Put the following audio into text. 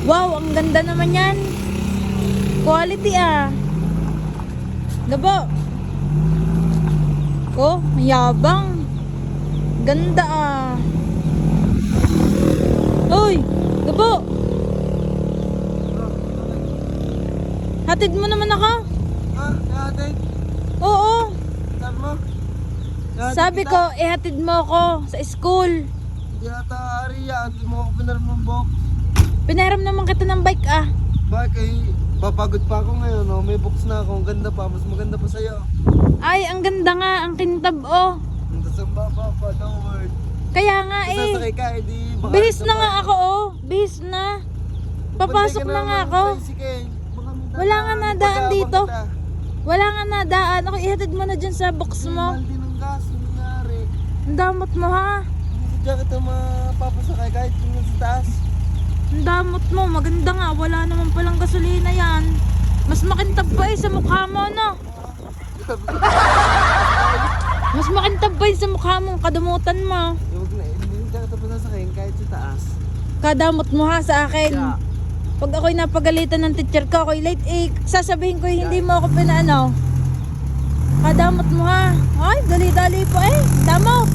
Wow, ang ganda naman yan. Quality ah. Gabo. Oh, mayabang. Ganda ah. Uy, Gabo. Hatid mo naman ako. Hatid? Oo. Sabi mo? Sabi ko, ihatid mo ako sa school. Hindi ata Aria, hindi mo ako pinaram ng box. Pinahiram naman kita ng bike ah. Bakit eh, papagod pa ako ngayon, oh. May box na ako, ang ganda pa, mas maganda pa sa'yo. Ay, ang ganda nga, ang kintab oh. Punta sa baba pa, no word. Kaya nga eh. Sasakay ka, edi baka... Bihis na nga ako oh. Bihis na. Papasok na nga ako. Wala nga nadaan dito. Wala nga nadaan. Ako ihatid mo na dyan sa box mo. Mahal din ang gas, yung nangyari. Ang damot mo ha. Hindi sadya kita mapapasakay kahit yung sa taas. Ang damot mo. Maganda nga. Wala naman palang gasolina yan. Mas makintab pa eh sa mukha mo no. Mas makintab pa eh sa mukha mo. Kadumutan mo. Huwag na, hindi sadya kita pasasakayin kahit sa taas. Kadamot mo ha sa akin. Yeah. Pag ako'y napagalitan ng teacher ko, ako'y late eh, sasabihin ko hindi mo ako pinaano. Kadamot mo ha. Ay, dali-dali po eh. Damot.